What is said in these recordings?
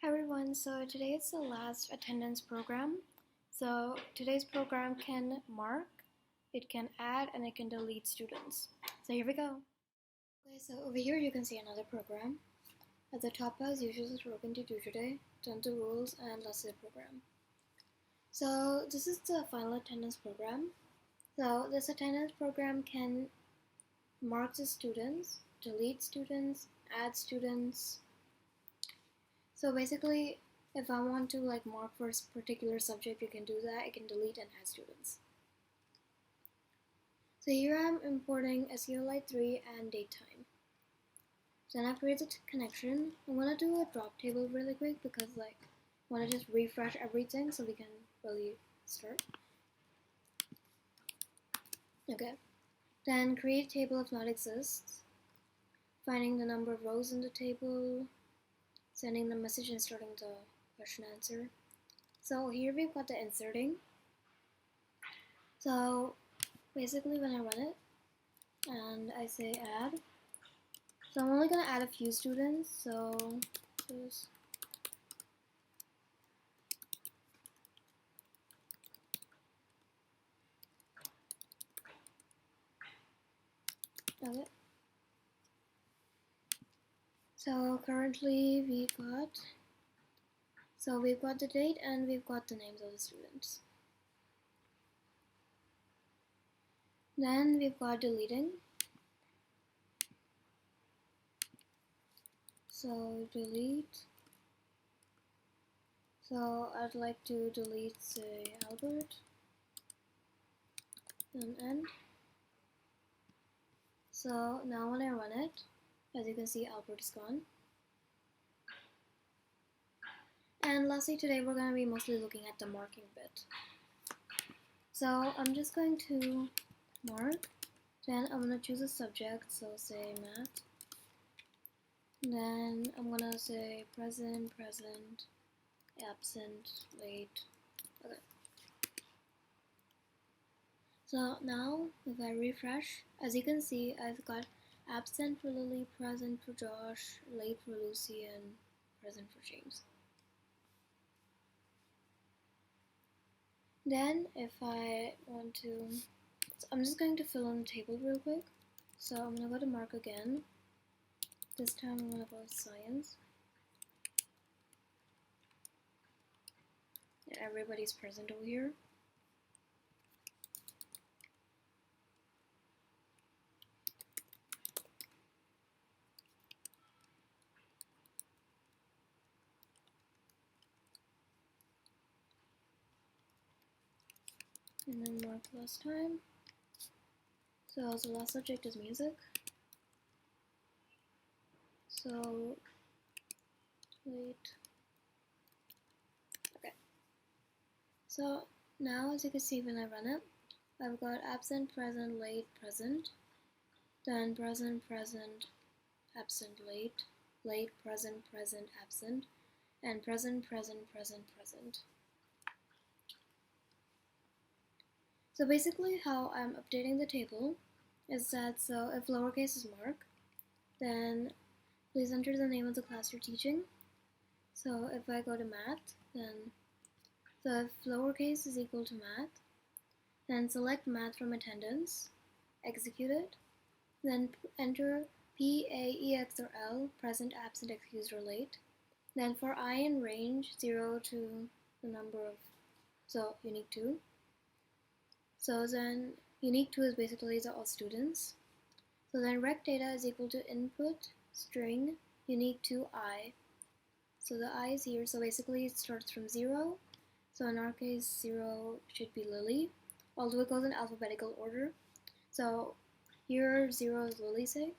Hi everyone, so today is the last attendance program. So today's program can mark, it can add, and it can delete students. So here we go. Okay, so over here you can see another program. At the top as usual is what we're going to do today, turn to rules and let's see the program. So this is the final attendance program. So this attendance program can mark the students, delete students, add students. So basically, if I want to mark for a particular subject, you can do that. I can delete and add students. So here I'm importing sqlite 3 and datetime. So then I've created a connection. I'm gonna do a drop table really quick because I want to just refresh everything so we can really start. Okay. Then create table if not exists. Finding the number of rows in the table. Sending the message and starting the question answer. So here we've got the inserting. So basically when I run it and I say add, so I'm only going to add a few students, so just okay. So currently we've got the date and we've got the names of the students. Then we've got deleting. So delete. So I'd like to delete, say, Albert, and end. So now when I run it, as you can see, Albert is gone. And lastly, today we're going to be mostly looking at the marking bit. So I'm just going to mark, then I'm going to choose a subject, so say math. Then I'm going to say present, absent, late. Okay. So now if I refresh, as you can see, I've got absent for Lily, present for Josh, late for Lucy, and present for James. Then if I want to, so I'm just going to fill in the table real quick. So I'm going to go to mark again. This time I'm going to go with science. Yeah, everybody's present over here. And then mark last time. So the last subject is music. So late. Okay. So now as you can see when I run it, I've got absent, present, late, present. Then present, absent, late, present, absent, and present. So basically how I'm updating the table is that, so if lowercase is Mark, then please enter the name of the class you're teaching. So if I go to math, then so if lowercase is equal to math, then select math from attendance, execute it, then enter P, A, E, X, or L, present, absent, excused, or late. Then for I in range, 0 to the number of, so unique 2. So then unique 2 is basically the all students. So then rect data is equal to input string unique to I. So the I is here, so basically it starts from 0. So in our case, 0 should be Lily, although it goes in alphabetical order. So here 0 is Lily, say.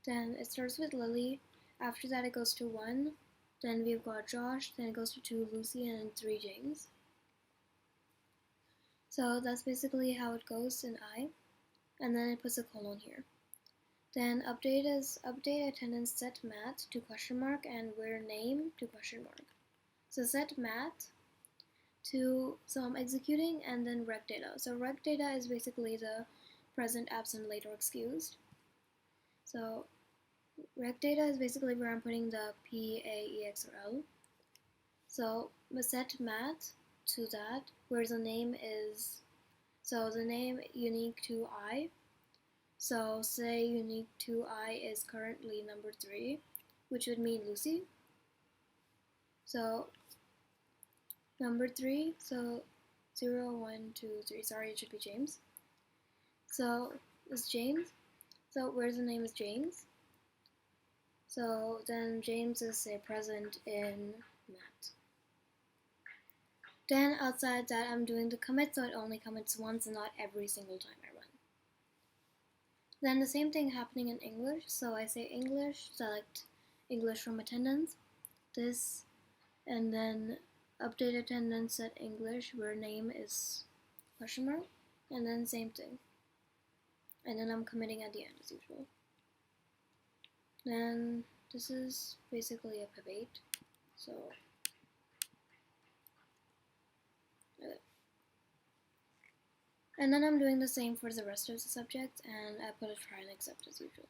Then it starts with Lily. After that it goes to 1. Then we've got Josh. Then it goes to 2 Lucy and 3 James. So that's basically how it goes in I. And then it puts a colon here. Then update is update attendance set math to question mark and where name to question mark. So set math to, so I'm executing, and then rect data. So rect data is basically the present, absent, late, or excused. So rect data is basically where I'm putting the P, A, E, X, or L. So we set math to that, where the name is, so the name unique to I. So say unique to I is currently number 3, which would mean Lucy. So number 3, so 0, 1, 2, 3, sorry, it should be James. So it's James. So where the name is James. So then James is say present in math. Then outside that I'm doing the commit, so it only commits once and not every single time I run. Then the same thing happening in English, so I say English, select English from attendance, this, and then update attendance set English where name is question mark, and then same thing. And then I'm committing at the end as usual. Then this is basically a pivot, so and then I'm doing the same for the rest of the subjects, and I put a try and accept as usual.